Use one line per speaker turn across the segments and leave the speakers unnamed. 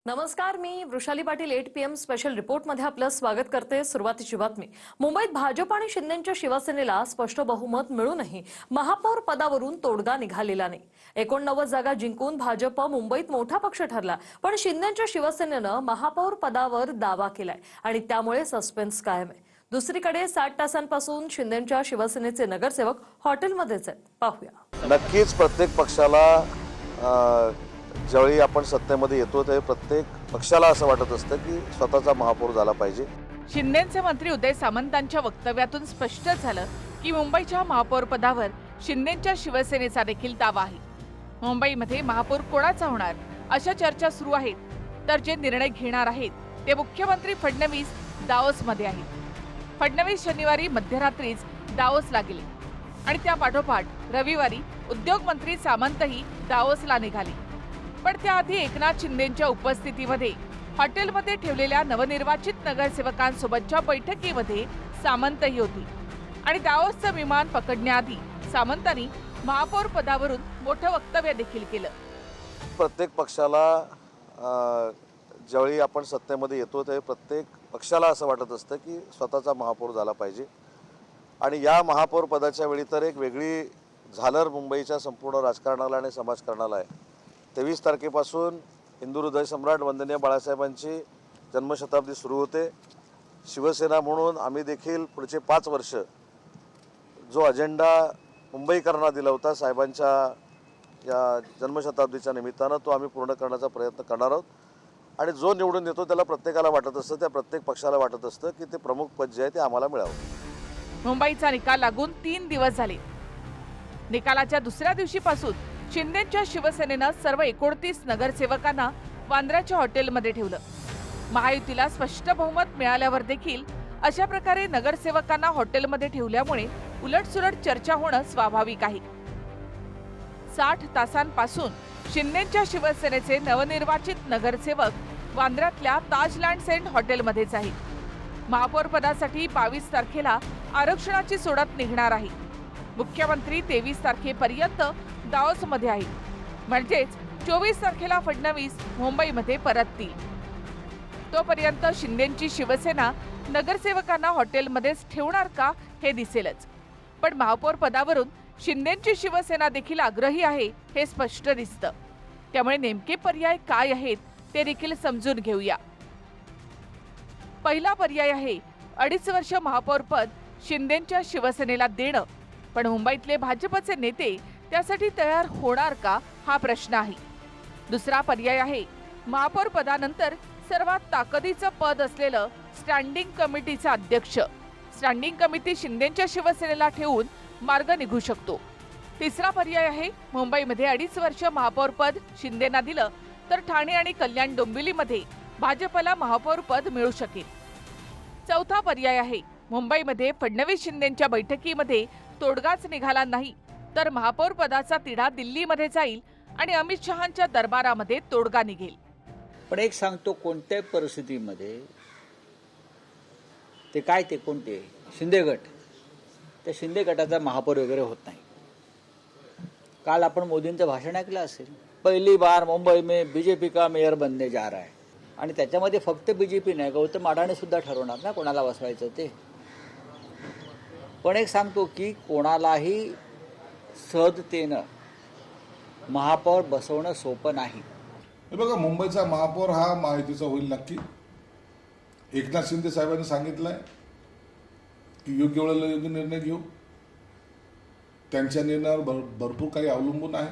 नमस्कार, मी Vrushali Patil 8 PM special रिपोर्टमध्ये आपलं स्वागत करते. सुरुवातीची बातमी. मुंबईत भाजप आणि शिंदेच्या शिवसेनेला स्पष्ट बहुमत मिळूनही महापौर पदावरून तोडगा निघालेला नाही. 89 जागा जिंकून भाजप मुंबईत मोठा पक्ष ठरला, पण शिंदेच्या शिवसेनेनं महापौर पदावर दावा केलाय आणि त्यामुळे सस्पेन्स कायम आहे. दुसरीकडे 60 तासांपासून शिंदेच्या शिवसेनेचे नगरसेवक हॉटेलमध्येच आहेत. पाहूया.
नक्कीच प्रत्येक पक्षाला ज्यावेळी आपण सत्तेमध्ये येतो त्यावेळी प्रत्येक पक्षाला असं वाटत असतं की स्वतःचा महापौर झाला पाहिजे.
शिंदेचे मंत्री उदय सामंतांच्या वक्तव्यातून स्पष्ट झालं की मुंबईच्या महापौर पदावर शिंदेच्या शिवसेनेचा देखील दावा आहे. मुंबईमध्ये महापौर कोणाचा होणार अशा चर्चा सुरू आहेत, तर जे निर्णय घेणार आहेत ते मुख्यमंत्री फडणवीस दावोसमध्ये आहेत. फडणवीस शनिवारी मध्यरात्रीच दावोसला गेले आणि त्या पाठोपाठ रविवारी उद्योगमंत्री सामंतही दावोसला निघाले. पण त्याआधी एकनाथ शिंदेच्या उपस्थितीमध्ये हॉटेलमध्ये ठेवलेल्या नवनिर्वाचित नगरसेवकांसोबतच्या बैठकीमध्ये सामंतही होती आणि दावोसचं विमान पकडण्याआधी सामंतांनी महापौर पदावरून मोठं वक्तव्य देखील केलं.
प्रत्येक पक्षाला ज्यावेळी आपण सत्तेमध्ये येतो त्यावेळी प्रत्येक पक्षाला असं वाटत असतं की स्वतःचा महापौर झाला पाहिजे आणि या महापौर पदाच्या वेळी तर एक वेगळी झालर मुंबईच्या संपूर्ण राजकारणाला आणि समाजकारणाला आहे. 23 तारखेपासून हिंदू हृदय सम्राट वंदनीय बाळासाहेबांची जन्मशताब्दी सुरू होते. शिवसेना म्हणून आम्ही देखील पुढचे 5 वर्ष जो अजेंडा मुंबईकरांना दिला होता साहेबांच्या या जन्मशताब्दीच्या निमित्तानं तो आम्ही पूर्ण करण्याचा प्रयत्न करणार आहोत. आणि जो निवडून येतो त्याला प्रत्येकाला वाटत असतं, त्या प्रत्येक पक्षाला वाटत असतं की ते प्रमुख पद जे आहे ते आम्हाला मिळावं.
मुंबईचा निकाल लागून 3 दिवस झाले. निकालाच्या दुसऱ्या दिवशीपासून शिंदेच्या शिवसेनेनं सर्व 29 नगरसेवकांना वांद्र्याच्या हॉटेलमध्ये ठेवलं. महायुतीला स्पष्ट बहुमत मिळाल्यावर देखील अशा प्रकारे नगरसेवकांना हॉटेलमध्ये ठेवल्यामुळे उलटसुलट चर्चा होणं स्वाभाविक आहे. 60 तासांपासून शिंदेच्या शिवसेनेचे नवनिर्वाचित नगरसेवक वांद्र्यातल्या ताजलँड सेंट हॉटेलमध्येच आहेत. महापौर पदासाठी 22 तारखेला आरक्षणाची सोडत निघणार आहे. मुख्यमंत्री 23 तारखेपर्यंत दावोसमध्ये आहे, म्हणजेच 24 तारखेला फडणवीस मुंबईमध्ये परततील. तोपर्यंत शिंदेची शिवसेना नगरसेवकांना हॉटेलमध्येच ठेवणार का हे दिसेलच. पण महापौर पदावरून शिंदेची शिवसेना देखील आग्रही आहे हे स्पष्ट दिसतं. त्यामुळे नेमके पर्याय काय आहेत ते देखील समजून घेऊया. पहिला पर्याय आहे 2.5 वर्ष महापौर पद शिंदेच्या शिवसेनेला देणं. पण मुंबईतले भाजपचे नेते त्यासाठी तयार होणार का हा प्रश्न आहे. दुसरा पर्याय आहे महापौर पदानंतर सर्वात ताकदीचं पद असलेलं स्टँडिंग कमिटीचा अध्यक्ष. स्टँडिंग कमिटी शिंदेच्या शिवसेनेला ठेवून मार्ग निघू शकतो. तिसरा पर्याय आहे मुंबईमध्ये 2.5 वर्ष महापौर पद शिंदेना दिलं तर ठाणे आणि कल्याण डोंबिवलीमध्ये भाजपला महापौर पद मिळू शकेल. चौथा पर्याय आहे मुंबईमध्ये फडणवीस शिंदेच्या बैठकीमध्ये तोडगाच निघाला नाही तर महापौर पदाचा तिढा दिल्लीमध्ये जाईल आणि अमित शहांच्या दरबारामध्ये तोडगा निघेल.
पण एक सांगतो, कोणत्याही परिस्थितीमध्ये ते कोणते शिंदे गट, त्या शिंदे गटाचा महापौर वगैरे होत नाही. काल आपण मोदींचं भाषण ऐकलं असेल, पहिली बार मुंबई में बीजेपी का मेयर बनने जा रहा है. आणि त्याच्यामध्ये फक्त बीजेपी नाही, गौतम अडाणी सुद्धा ठरवणार ना कोणाला बसवायचं ते. पण एक सांगतो की कोणालाही सहजतेनं महापौर बसवणं सोपं नाही.
बघा, मुंबईचा महापौर हा महायुतीचा होईल नक्की. एकनाथ शिंदे साहेबांनी सांगितलंय की योग्य वेळेला योग्य निर्णय घेऊ. त्यांच्या निर्णयावर भरपूर काही अवलंबून आहे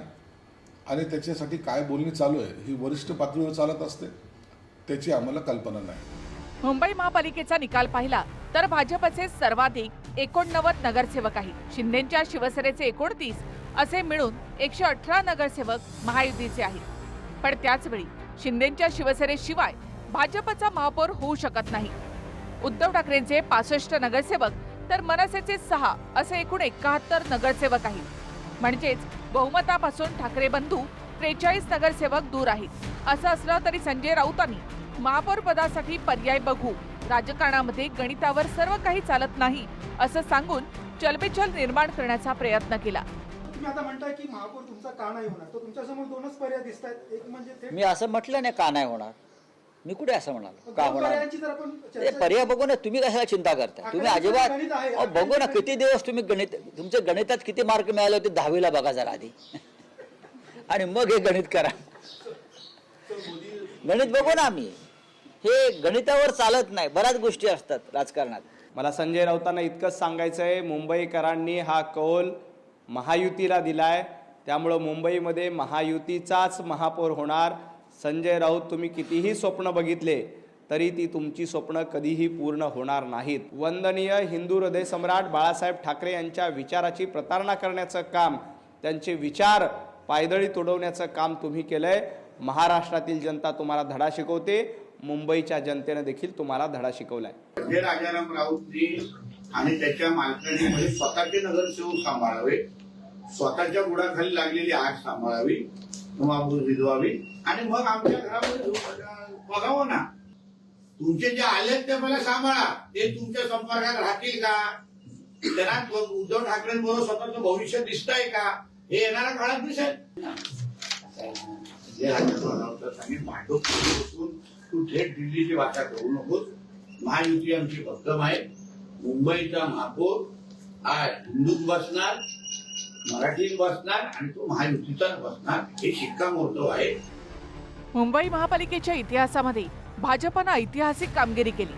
आणि त्याच्यासाठी काय बोलणी चालू आहे ही वरिष्ठ पातळीवर चालत असते, त्याची आम्हाला कल्पना नाही.
मुंबई महापालिकेचा निकाल पाहिला तर भाजपचे सर्वाधिक 89 नगरसेवक आहेत. शिंदेच्या शिवसेनेचे 29 असे मिळून 118 नगरसेवक महायुतीचे आहेत. पण त्याचवेळी शिंदेच्या शिवसेनेशिवाय भाजपचा महापौर होऊ शकत नाही. उद्धव ठाकरेंचे 65 नगरसेवक तर मनसेचे 6 असे एकूण 71 नगरसेवक आहेत. म्हणजेच बहुमतापासून ठाकरे बंधू 43 नगरसेवक दूर आहेत. असं असलं तरी संजय राऊतांनी महापौर पदासाठी पर्याय बघू, राजकारणामध्ये गणितावर सर्व काही चालत नाही असं सांगून चलबिचल निर्माण करण्याचा प्रयत्न केला.
तुम्ही आता म्हणताय की महापौर तुमचा का नाही होणार, तर तुमच्यासमोर दोनच पर्याय दिसतात. एक म्हणजे
मी असं म्हटलं नाही का नाही होणार, मी कुठे असं म्हणालो का होणार ते पर्याय बघू ना. तुम्ही कशाला चिंता करता? तुम्ही अजिबात अहो, बघू ना किती दिवस तुम्ही तुमचे गणितात किती मार्क मिळाले होते 10वीला बघा जरा आधी आणि मग हे गणित करा. गणित बघू ना आम्ही. हे गणितावर चालत नाही. बऱ्याच गोष्टी असतात राजकारणात.
मला संजय राऊतांना इतकंच सांगायचं आहे, मुंबईकरांनी हा कौल महायुतीला दिलाय, त्यामुळं मुंबईमध्ये महायुतीचाच महापौर होणार. संजय राऊत, तुम्ही कितीही स्वप्न बघितले तरी ती तुमची स्वप्न कधीही पूर्ण होणार नाहीत. वंदनीय हिंदू हृदय सम्राट बाळासाहेब ठाकरे यांच्या विचाराची प्रतारणा करण्याचं काम, त्यांचे विचार पायदळी तुडवण्याचं काम तुम्ही केलंय. महाराष्ट्रातील जनता तुम्हाला धडा शिकवते. मुंबईच्या जनतेने देखील तुम्हाला धडा शिकवलाय.
हे राजाराम राऊतनी आणि त्याच्या मालकांनी स्वतःचे नगरसेवक सांभाळावे, स्वतःच्या बुडाखाली लागलेली आग सांभाळावी, मागून विधवावी आणि मग आमच्या घरामध्ये बघावं ना. तुमचे जे आले ते मला सांभाळा. ते तुमच्या संपर्कात राहतील का? त्यांना उद्धव ठाकरेंबरोबर स्वतःचं भविष्य दिसतंय का? हे येणाऱ्या काळात दिसेल. भांडून तू थेट दिल्लीची भाषा करू नकोस. महायुती आमची भक्कम आहे. मुंबईचा महापौर हा हिंदूत बसणार, मराठीत बसणार आणि तो महायुतीचाच बसणार. हे शिक्कामोर्तब आहे.
मुंबई महापालिकेच्या इतिहासामध्ये भाजपनं ऐतिहासिक कामगिरी केली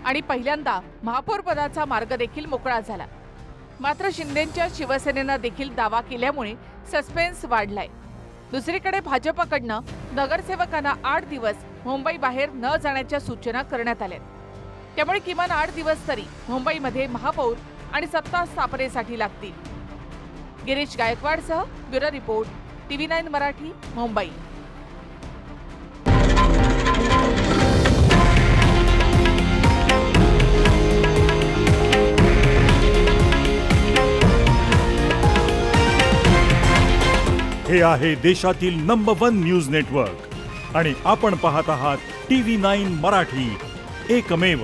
आणि पहिल्यांदा महापौर पदाचा मार्ग देखील मोकळा झाला. मात्र शिंदेंच्या शिवसेनेनं देखील दावा केल्यामुळे सस्पेन्स वाढलाय. दुसरीकडे भाजपकडनं नगरसेवकांना 8 दिवस मुंबई बाहेर न जाण्याच्या सूचना करण्यात आल्या. त्यामुळे किमान 8 दिवस तरी मुंबईमध्ये महापौर आणि सत्ता स्थापनेसाठी लागतील. गिरीश गायकवाडसह bureau report, TV9 Marathi, Mumbai.
हे आहे देशातील नंबर 1 न्यूज नेटवर्क आणि आपण पाहत आहात TV9 मराठी, एकमेव.